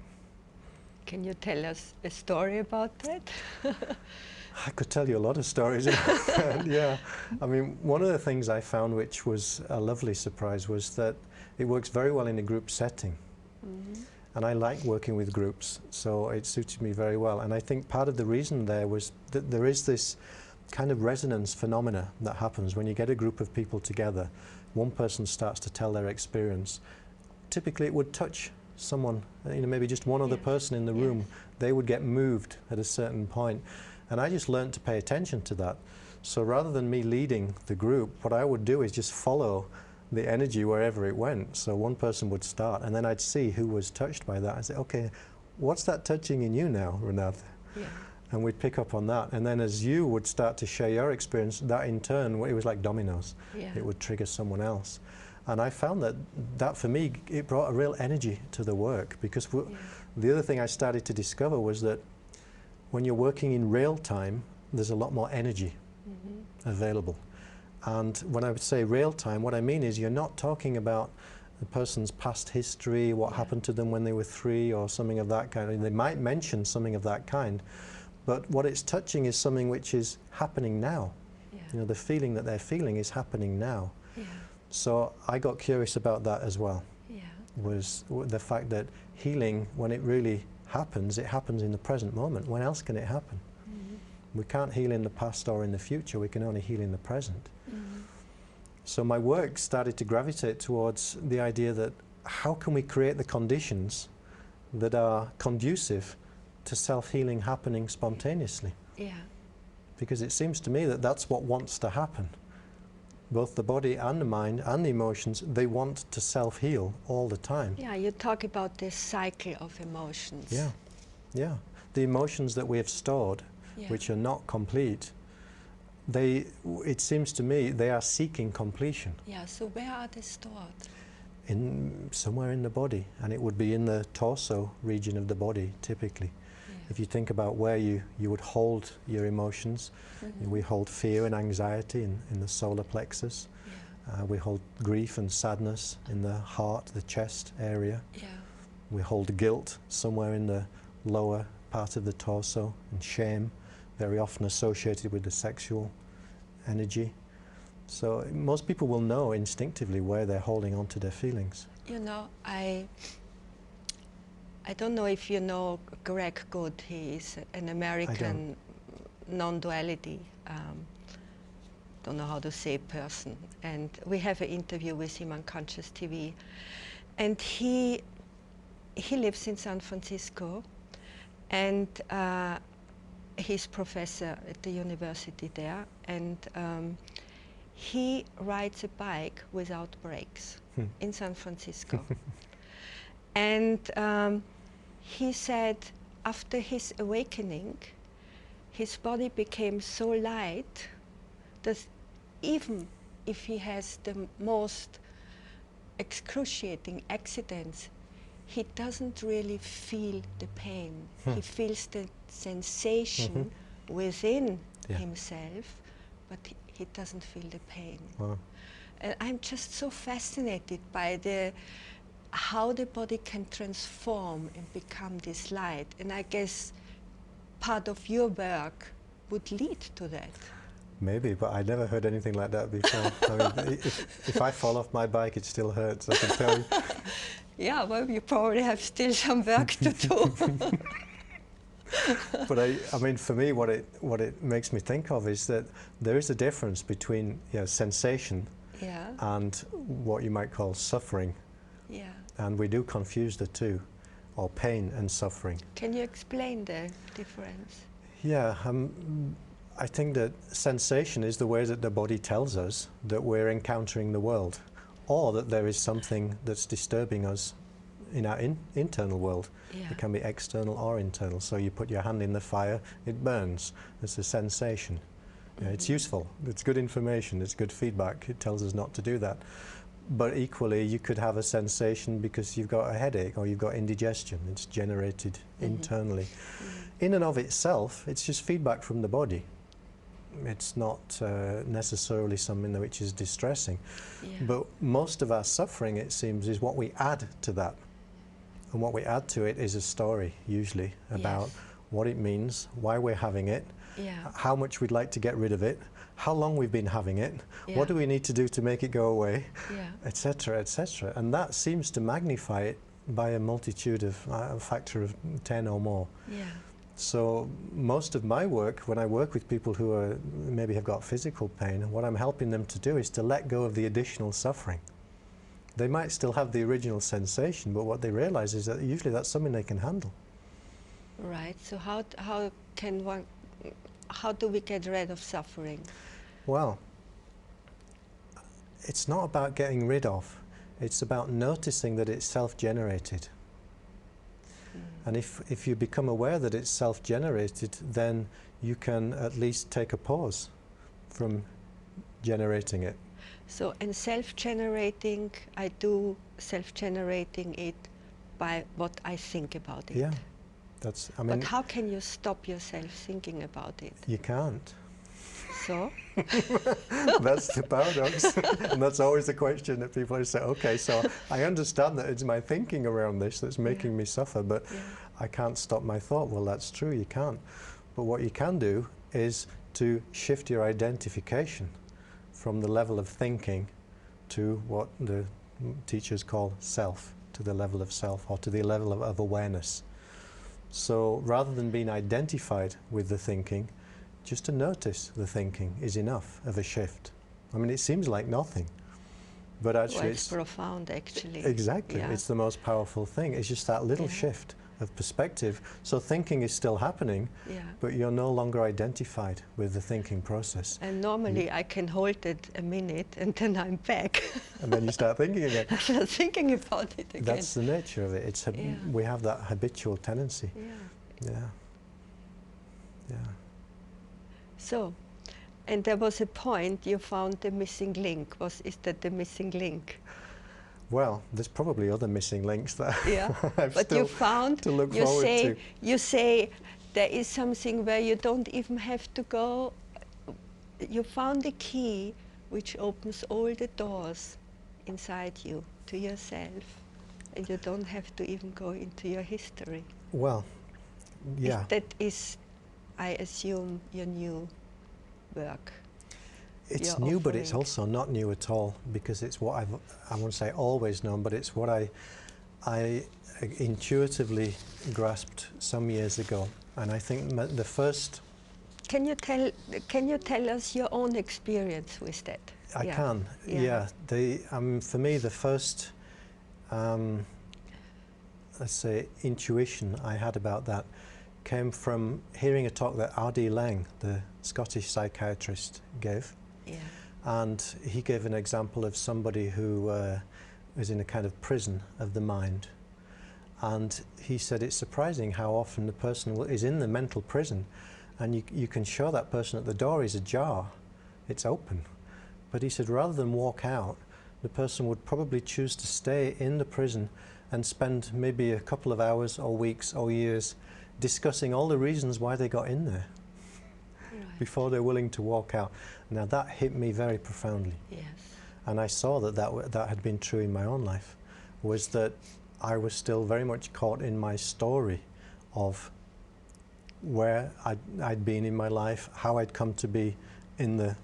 Can you tell us a story about that? I could tell you a lot of stories about that, yeah. I mean, one of the things I found, which was a lovely surprise, was that it works very well in a group setting. And I like working with groups, so it suited me very well. And I think part of the reason there was that there is this kind of resonance phenomena that happens when you get a group of people together. One person starts to tell their experience. Typically it would touch someone, you know, maybe just one other person in the room. They would get moved at a certain point. And I just learned to pay attention to that. So rather than me leading the group, what I would do is just follow the energy wherever it went. So one person would start, and then I'd see who was touched by that. I'd say, okay, what's that touching in you now, Renate? And we'd pick up on that. And then as you would start to share your experience, that in turn, it was like dominoes. It would trigger someone else. And I found that for me, it brought a real energy to the work, because the other thing I started to discover was that when you're working in real time, there's a lot more energy available. And when I would say real time, what I mean is you're not talking about the person's past history, what happened to them when they were 3 or something of that kind. They might mention something of that kind, but what it's touching is something which is happening now. You know, the feeling that they're feeling is happening now. So I got curious about that as well. Was the fact that healing, when it really happens, it happens in the present moment. When else can it happen? We can't heal in the past or in the future, we can only heal in the present. So my work started to gravitate towards the idea that how can we create the conditions that are conducive to self-healing happening spontaneously? Yeah. Because it seems to me that that's what wants to happen. Both the body and the mind and the emotions, they want to self-heal all the time. Yeah, you talk about this cycle of emotions. Yeah, yeah. The emotions that we have stored, Yeah. which are not complete, they, it seems to me, they are seeking completion. Yeah, so where are they stored? Somewhere in the body, and it would be in the torso region of the body typically. Yeah. If you think about where you would hold your emotions, we hold fear and anxiety in the solar plexus. Yeah. We hold grief and sadness in the heart, the chest area. Yeah. We hold guilt somewhere in the lower part of the torso, and shame, very often associated with the sexual energy. So most people will know instinctively where they're holding on to their feelings. You know, I don't know if you know Greg Good. He is an American non-duality, don't know how to say person. And we have an interview with him on Conscious TV. And he lives in San Francisco, and he's professor at the university there. And he rides a bike without brakes in San Francisco. And he said after his awakening, his body became so light that even if he has the most excruciating accidents, he doesn't really feel the pain. He feels the sensation within himself, but he doesn't feel the pain. Wow. And I'm just so fascinated by how the body can transform and become this light. And I guess part of your work would lead to that. Maybe, but I never heard anything like that before. I mean, if I fall off my bike, it still hurts, I can tell you. Yeah, well, you probably have still some work to do. But I mean, for me, what it makes me think of is that there is a difference between sensation and what you might call suffering. Yeah. And we do confuse the two, or pain and suffering. Can you explain the difference? Yeah, I think that sensation is the way that the body tells us that we're encountering the world, or that there is something that's disturbing us in our internal world. Yeah. It can be external or internal. So you put your hand in the fire, it burns. It's a sensation. It's useful, it's good information, it's good feedback. It tells us not to do that. But equally, you could have a sensation because you've got a headache or you've got indigestion. It's generated internally. In and of itself, it's just feedback from the body. It's not necessarily something which is distressing. Yeah. But most of our suffering, it seems, is what we add to that. And what we add to it is a story, usually, about what it means, why we're having it, how much we'd like to get rid of it, how long we've been having it, what do we need to do to make it go away, etc., etc. And that seems to magnify it by a multitude of, a factor of 10 or more. Yeah. So most of my work, when I work with people who are, maybe have got physical pain, what I'm helping them to do is to let go of the additional suffering. They might still have the original sensation, but what they realize is that usually that's something they can handle. Right. So how do we get rid of suffering? Well, it's not about getting rid of. It's about noticing that it's self-generated. And if you become aware that it's self-generated, then you can at least take a pause from generating it. So, in self-generating, I do self-generating it by what I think about it. Yeah, that's, I mean... But how can you stop yourself thinking about it? You can't. So? That's the paradox. And that's always the question that people say, okay, so I understand that it's my thinking around this that's making me suffer, but I can't stop my thought. Well, that's true, you can't. But what you can do is to shift your identification from the level of thinking to what the teachers call self, to the level of self, or to the level of awareness. So rather than being identified with the thinking, just to notice the thinking is enough of a shift. I mean, it seems like nothing, but actually Well, it's profound, actually. Exactly, Yeah. it's the most powerful thing. It's just that little Yeah. shift of perspective. So thinking is still happening, Yeah. but you're no longer identified with the thinking process. And normally I can hold it a minute and then I'm back. And then you start thinking again. I start thinking about it again. That's the nature of it. It's Yeah. we have that habitual tendency. Yeah. Yeah. Yeah. So, and there was a point you found the missing link. Is that the missing link? Well, there's probably other missing links that Yeah. I've But still you found, to look forward to. You say there is something where you don't even have to go. You found a key which opens all the doors inside you to yourself, and you don't have to even go into your history. Well, yeah. That is, I assume, your new work. It's your new, but it's offering. also not new at all, because it's what I won't say always known, but it's what I intuitively grasped some years ago. And I think the first... Can you tell us your own experience with that? I Yeah. can, Yeah. yeah. For me, the first, let's say, intuition I had about that came from hearing a talk that R.D. Laing, the Scottish psychiatrist, gave. Yeah. And he gave an example of somebody who was in a kind of prison of the mind. And he said it's surprising how often the person is in the mental prison, and you can show that person that the door is ajar, it's open. But he said rather than walk out, the person would probably choose to stay in the prison and spend maybe a couple of hours or weeks or years discussing all the reasons why they got in there before they're willing to walk out. Now that hit me very profoundly. Yes. And I saw that had been true in my own life, was that I was still very much caught in my story of where I'd been in my life, how I'd come to be in the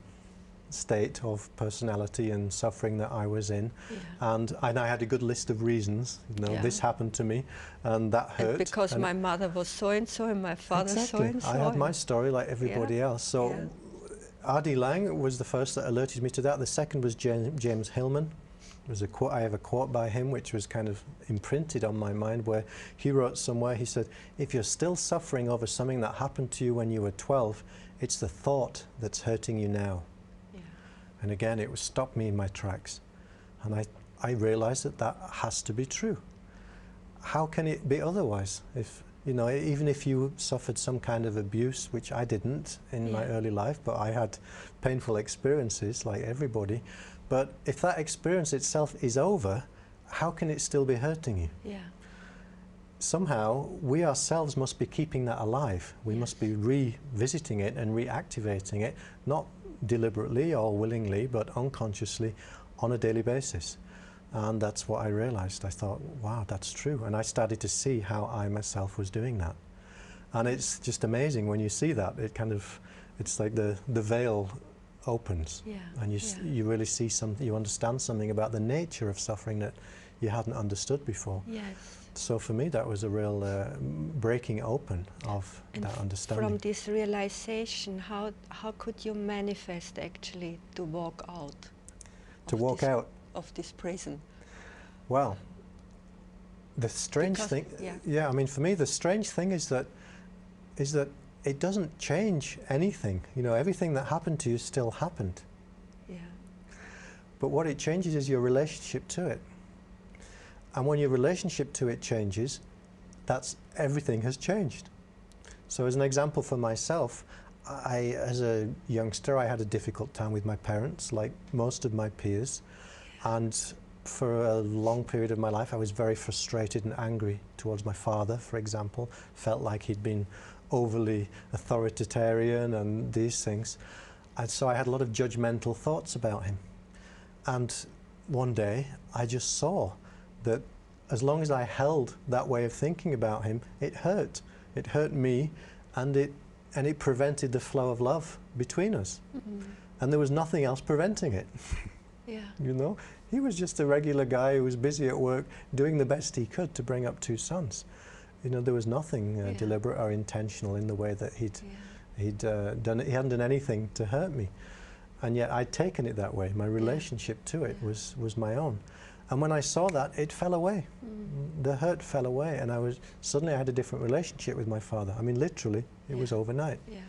state of personality and suffering that I was in. Yeah. And I had a good list of reasons, Yeah. this happened to me and that hurt. And because my mother was so-and-so and my father exactly. so-and-so. I had my story like everybody else. So Yeah. R.D. Laing was the first that alerted me to that. The second was James Hillman. There's a quote, I have a quote by him which was kind of imprinted on my mind, where he wrote somewhere, he said, if you're still suffering over something that happened to you when you were 12, it's the thought that's hurting you now. Yeah. And again, it stopped me in my tracks. And I realized that has to be true. How can it be otherwise? If, even if you suffered some kind of abuse, which I didn't in my early life, but I had painful experiences like everybody. But if that experience itself is over, how can it still be hurting you? Yeah. Somehow, we ourselves must be keeping that alive. We must be revisiting it and reactivating it, not deliberately or willingly, but unconsciously on a daily basis. And that's what I realized. I thought, wow, that's true. And I started to see how I myself was doing that. And it's just amazing when you see that. It's like the veil opens, and you really see something, you understand something about the nature of suffering that you hadn't understood before. Yes. So for me that was a real breaking open of that understanding. From this realization, how could you manifest actually to walk out? Out of this prison? Well, the strange thing, I mean, for me the strange thing is that it doesn't change anything. Everything that happened to you still happened. Yeah. But what it changes is your relationship to it. And when your relationship to it changes, everything has changed. So as an example for myself, as a youngster, I had a difficult time with my parents, like most of my peers. And for a long period of my life, I was very frustrated and angry towards my father, for example. Felt like he'd been overly authoritarian and these things. And so I had a lot of judgmental thoughts about him. And one day I just saw that as long as I held that way of thinking about him, it hurt. It hurt me, and it prevented the flow of love between us. Mm-hmm. And there was nothing else preventing it. Yeah. He was just a regular guy who was busy at work doing the best he could to bring up 2 sons. There was nothing deliberate or intentional in the way that he'd done it. He hadn't done anything to hurt me. And yet I'd taken it that way. My relationship to it was my own. And when I saw that, it fell away. The hurt fell away, and suddenly I had a different relationship with my father. I mean, literally, it was overnight. Yeah.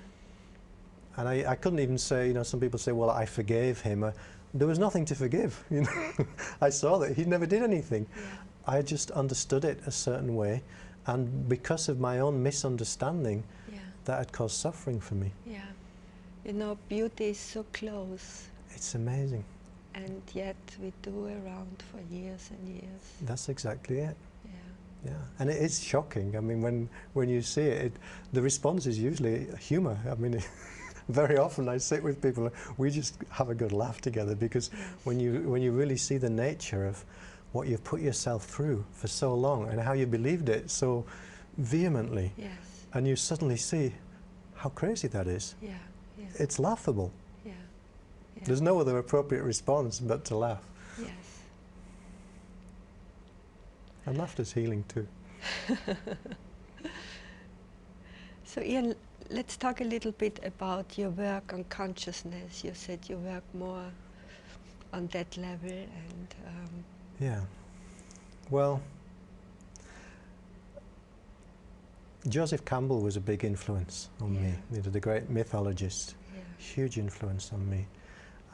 And I couldn't even say, you know, some people say, well, I forgave him. There was nothing to forgive, you know. I saw that he never did anything. Yeah. I just understood it a certain way, and because of my own misunderstanding, that had caused suffering for me. Yeah. You know, beauty is so close. It's amazing. And yet we do around for years and years. That's exactly it. Yeah. Yeah, and it is shocking. I mean, when you see it, the response is usually humour. I mean, very often I sit with people, we just have a good laugh together, because when you really see the nature of what you've put yourself through for so long and how you believed it so vehemently, and you suddenly see how crazy that is. Yeah. Yeah. It's laughable. Yeah. Yeah. There's no other appropriate response but to laugh. Yes. And laughter's healing too. So Ian, let's talk a little bit about your work on consciousness. You said you work more on that level, and yeah. Well, Joseph Campbell was a big influence on me. You know, the great mythologist, huge influence on me,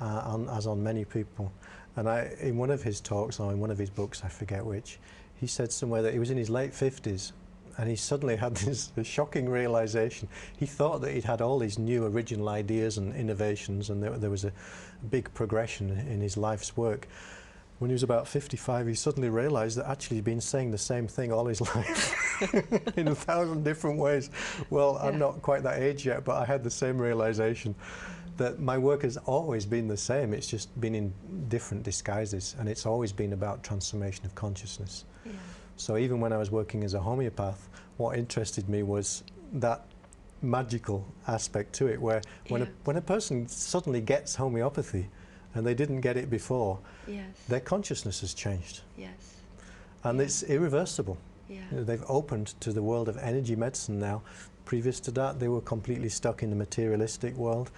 as on many people. And in one of his talks, or in one of his books, I forget which, he said somewhere that he was in his late 50s, and he suddenly had this shocking realization. He thought that he'd had all these new original ideas and innovations, and there was a big progression in his life's work. When he was about 55, he suddenly realized that actually he'd been saying the same thing all his life in 1,000 different ways. Well, I'm not quite that age yet, but I had the same realization that my work has always been the same. It's just been in different disguises, and it's always been about transformation of consciousness. Yeah. So even when I was working as a homeopath, what interested me was that magical aspect to it, where when a person suddenly gets homeopathy, and they didn't get it before, their consciousness has changed. And it's irreversible. You know, they've opened to the world of energy medicine now. Previous to that, they were completely stuck in the materialistic world.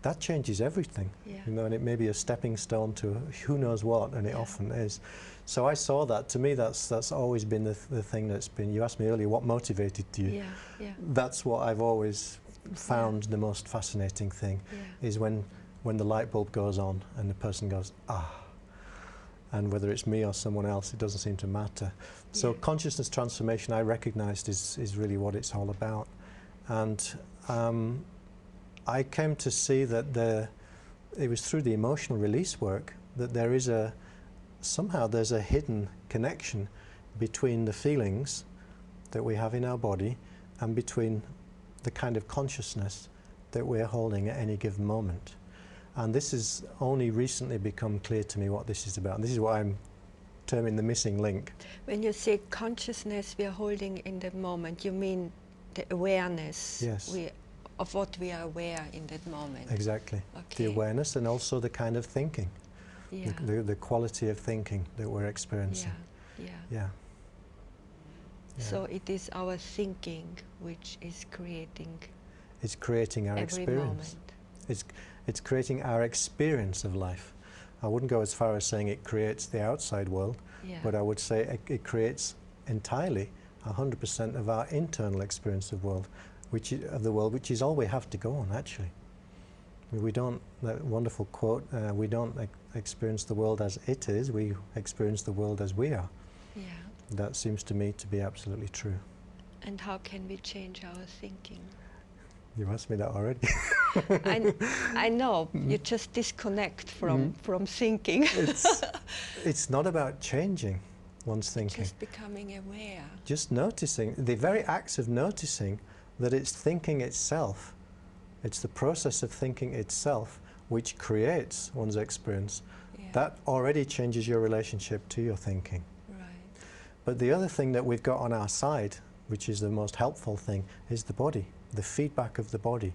That changes everything. You know, and it may be a stepping stone to who knows what, and it often is. So I saw that. To me, that's always been the thing that's been. You asked me earlier, what motivated you? That's what I've always found the most fascinating thing, is when the light bulb goes on and the person goes, ah. And whether it's me or someone else, it doesn't seem to matter. So consciousness transformation, I recognized, is really what it's all about. And I came to see that it was through the emotional release work that there is somehow there's a hidden connection between the feelings that we have in our body and between the kind of consciousness that we're holding at any given moment. And this has only recently become clear to me what this is about. And this is what I'm terming the missing link. When you say consciousness we are holding in the moment, you mean the awareness of what we are aware in that moment? Exactly. Okay. The awareness, and also the kind of thinking, the quality of thinking that we're experiencing. So it is our thinking which is creating. It's creating our experience. It's creating our experience of life. I wouldn't go as far as saying it creates the outside world, but I would say it creates entirely 100% of our internal experience of the world, which is all we have to go on, actually. We don't, that wonderful quote, we don't experience the world as it is, we experience the world as we are. That seems to me to be absolutely true. And how can we change our thinking? You've asked me that already. I know, you just disconnect from thinking. It's not about changing one's thinking. Just becoming aware. Just noticing, the very acts of noticing that it's thinking itself, it's the process of thinking itself which creates one's experience. That already changes your relationship to your thinking. Right. But the other thing that we've got on our side, which is the most helpful thing, is the body. The feedback of the body.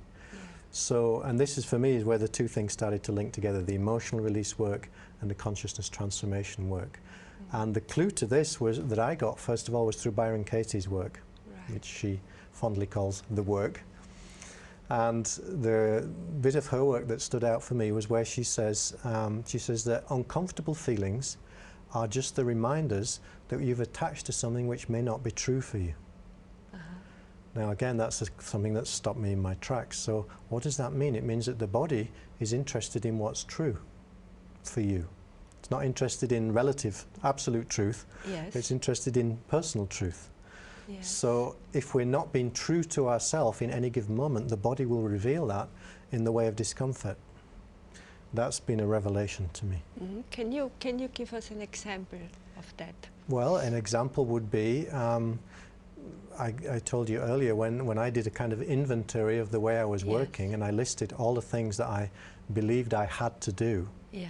So, and this is for me is where the two things started to link together, the emotional release work and the consciousness transformation work. And the clue to this was that I got, first of all, was through Byron Katie's work, which she fondly calls the work. And the bit of her work that stood out for me was where she says that uncomfortable feelings are just the reminders that you've attached to something which may not be true for you. Now again, that's something that stopped me in my tracks. So what does that mean? It means that the body is interested in what's true for you. It's not interested in relative, absolute truth. Yes. It's interested in personal truth. Yes. So if we're not being true to ourselves in any given moment, the body will reveal that in the way of discomfort. That's been a revelation to me. Can you give us an example of that? Well, an example would be, I told you earlier, when I did a kind of inventory of the way I was Yes. working, and I listed all the things that I believed I had to do. Yeah.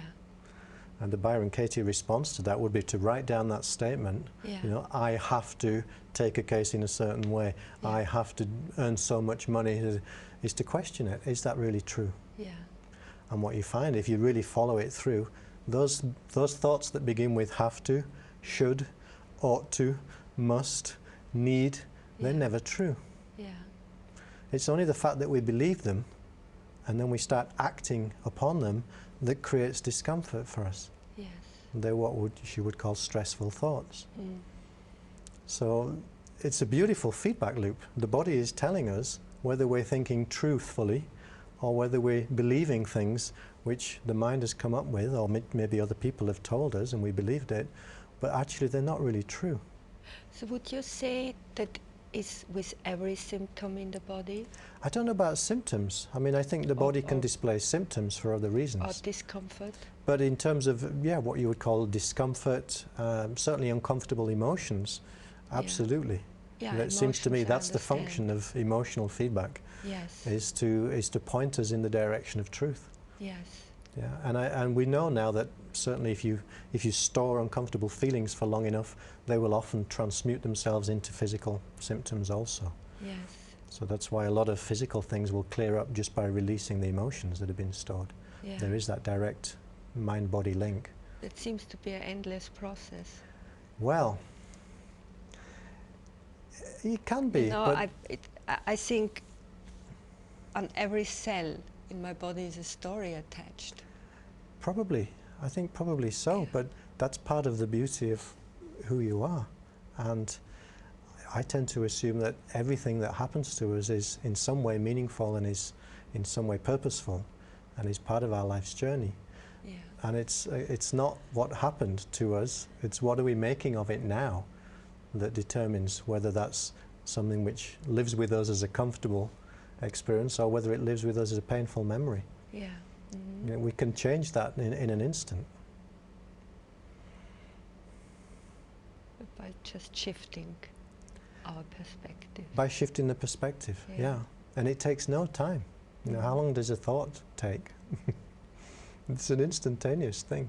And the Byron Katie response to that would be to write down that statement. Yeah. You know, I have to take a case in a certain way. Yeah. I have to earn so much money. Is to question it. Is that really true? Yeah. And what you find, if you really follow it through, those thoughts that begin with have to, should, ought to, must, need, they're Yeah. never true. Yeah. It's only the fact that we believe them and then we start acting upon them that creates discomfort for us. Yes. They're what she would call stressful thoughts. Mm. So it's a beautiful feedback loop. The body is telling us whether we're thinking truthfully or whether we're believing things which the mind has come up with, or maybe other people have told us and we believed it, but actually they're not really true. So would you say that is with every symptom in the body? I don't know about symptoms. I mean, I think the body can or display symptoms for other reasons. or discomfort? But in terms of, yeah, what you would call discomfort, certainly uncomfortable emotions, absolutely. Yeah, It seems to me emotions, I that's the understand. function of emotional feedback, Yes. is to point us in the direction of truth. Yes. Yeah, and we know now that certainly if you store uncomfortable feelings for long enough, they will often transmute themselves into physical symptoms also. Yes. So that's why a lot of physical things will clear up just by releasing the emotions that have been stored. Yeah. There is that direct mind-body link. It seems to be an endless process. Well, it can be, You know, but I think on every cell in my body is a story attached. probably, I think probably so, Yeah. but that's part of the beauty of who you are. And I tend to assume that everything that happens to us is in some way meaningful and is in some way purposeful and is part of our life's journey. Yeah. And it's not what happened to us, it's what are we making of it now that determines whether that's something which lives with us as a comfortable experience or whether it lives with us as a painful memory. Yeah. You know, we can change that in an instant. By just shifting our perspective. By shifting the perspective, Yeah. yeah. And it takes no time. You know, how long does a thought take? It's an instantaneous thing.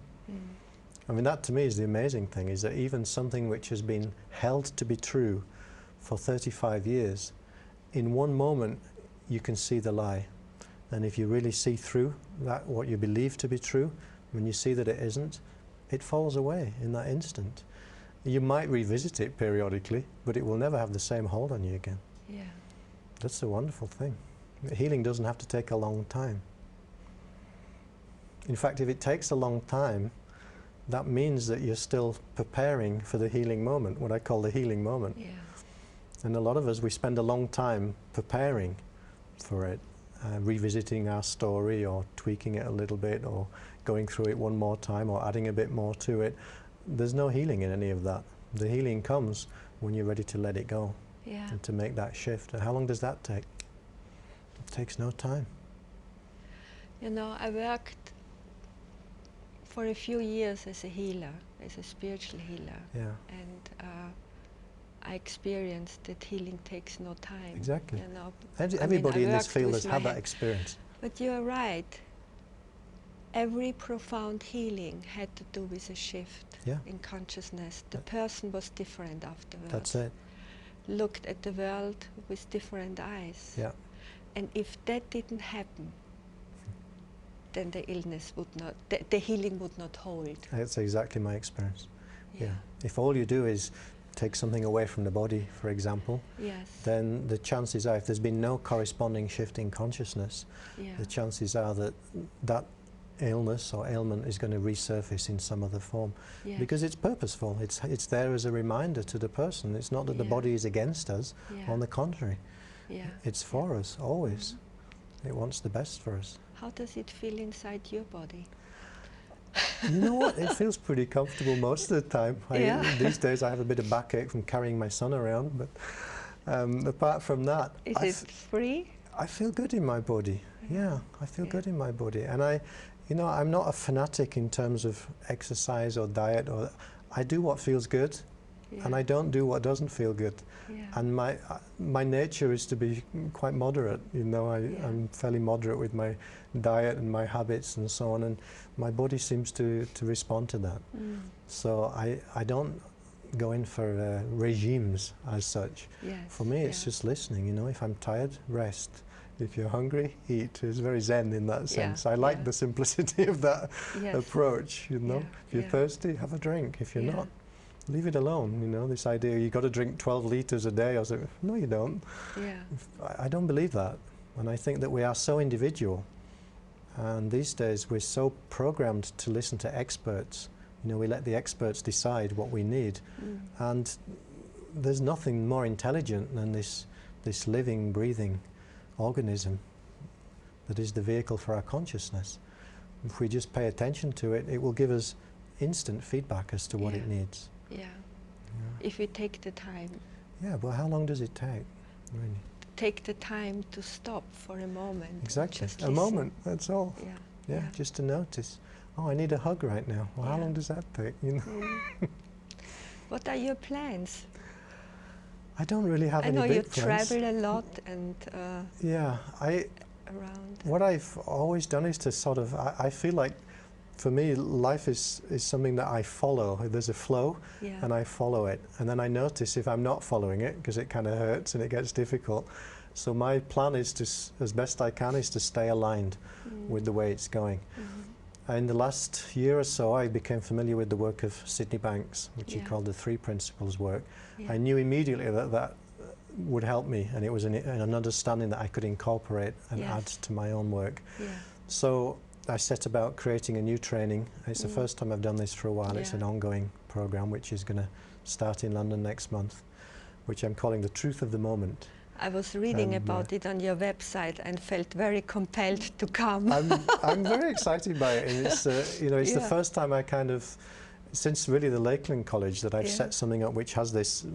I mean, that to me is the amazing thing, is that even something which has been held to be true for 35 years, in one moment you can see the lie. And if you really see through that, what you believe to be true, when you see that it isn't, it falls away in that instant. You might revisit it periodically, but it will never have the same hold on you again. Yeah. That's the wonderful thing. Healing doesn't have to take a long time. In fact, if it takes a long time, that means that you're still preparing for the healing moment, what I call the healing moment. Yeah. And a lot of us, we spend a long time preparing for it, revisiting our story or tweaking it a little bit or going through it one more time or adding a bit more to it. There's no healing in any of that. The healing comes when you're ready to let it go Yeah. and to make that shift. And how long does that take? It takes no time. You know, I worked for a few years as a healer, as a spiritual healer. Yeah, And I experienced that healing takes no time. exactly. You know, Everybody in this worked field with has my had that hand. experience. But you're right. Every profound healing had to do with a shift Yeah. in consciousness. The person was different afterwards. That's it. Looked at the world with different eyes. Yeah. And if that didn't happen, then the illness would not, the healing would not hold. That's exactly my experience. Yeah. If all you do is take something away from the body, for example, Yes. then the chances are, if there's been no corresponding shift in consciousness, the chances are that that illness or ailment is going to resurface in some other form. Yes. Because it's purposeful. It's there as a reminder to the person. It's not that the body is against us. On the contrary, it's for us, always. It wants the best for us. How does it feel inside your body? You know what? It feels pretty comfortable most of the time. These days I have a bit of backache from carrying my son around, but apart from that... Is it free? I feel good in my body. Yeah, I feel good in my body. And you know, I'm not a fanatic in terms of exercise or diet. I do what feels good, and I don't do what doesn't feel good. And my nature is to be quite moderate. You know, I'm fairly moderate with my diet and my habits and so on, and my body seems to respond to that. So I don't go in for regimes as such. For me, it's just listening. You know, if I'm tired, rest. If you're hungry, eat. It's very Zen in that sense. I like the simplicity of that approach, you know. If you're thirsty, have a drink. If you're not, leave it alone, you know. This idea, you've got to drink 12 litres a day. I was like, no, you don't. I don't believe that. And I think that we are so individual. And these days, we're so programmed to listen to experts. You know, we let the experts decide what we need. And there's nothing more intelligent than this living, breathing organism that is the vehicle for our consciousness. If we just pay attention to it, it will give us instant feedback as to what it needs. If we take the time. Well, how long does it take, really? Take the time to stop for a moment. Exactly, just a moment, that's all. Just to notice. Oh, I need a hug right now. Well, how long does that take? You know? What are your plans? I don't really have any big plans. I know you travel a lot and around. What I've always done is to sort of, I feel like for me life is something that I follow. There's a flow and I follow it. And then I notice if I'm not following it, because it kind of hurts and it gets difficult. So my plan is to, as best I can, is to stay aligned with the way it's going. In the last year or so, I became familiar with the work of Sydney Banks, which he called the Three Principles work. I knew immediately that that would help me, and it was an understanding that I could incorporate and add to my own work. So I set about creating a new training. It's the first time I've done this for a while. It's an ongoing program, which is going to start in London next month, which I'm calling The Truth of the Moment. I was reading about it on your website and felt very compelled to come. I'm very excited by it, and it's you know, it's the first time I kind of, since really the Lakeland College, that I've set something up which has this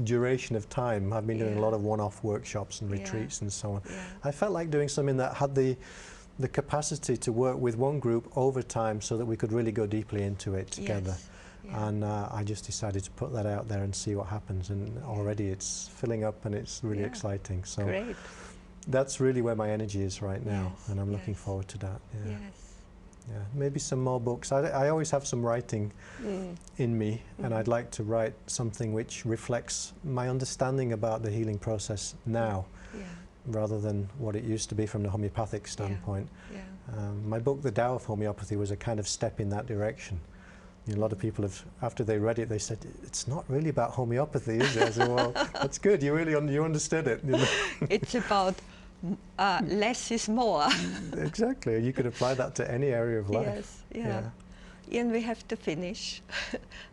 duration of time. I've been doing a lot of one-off workshops and retreats and so on. I felt like doing something that had the capacity to work with one group over time, so that we could really go deeply into it together. And I just decided to put that out there and see what happens, and already it's filling up and it's really exciting. So that's really where my energy is right now, and I'm looking forward to that. Maybe some more books. I always have some writing in me, and I'd like to write something which reflects my understanding about the healing process now, rather than what it used to be from the homeopathic standpoint. My book, The Tao Of Homeopathy, was a kind of step in that direction. You know, a lot of people have, after they read it, they said, it's not really about homeopathy, is it? I said, well, that's good, you really you understood it. You know? It's about less is more. Exactly, you could apply that to any area of life. Ian, we have to finish.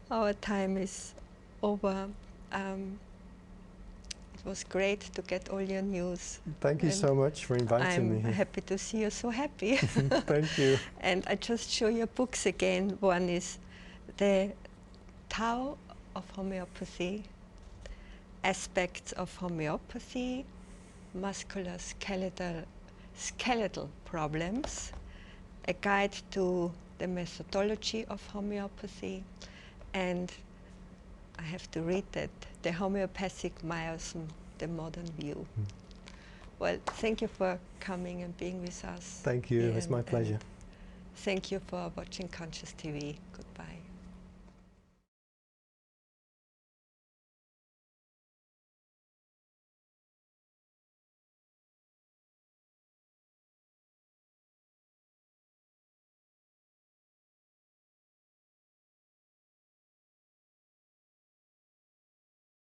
Our time is over. It was great to get all your news. Thank you so much for inviting me. I'm happy to see you so happy. Thank you. And I just show your books again. One is The Tao of Homeopathy, Aspects of Homeopathy, Musculoskeletal Problems, A Guide to the Methodology of Homeopathy, and I have to read that, The Homeopathic Miasm, The Modern View. Well, thank you for coming and being with us. Thank you, it was my pleasure. Thank you for watching Conscious TV. Goodbye.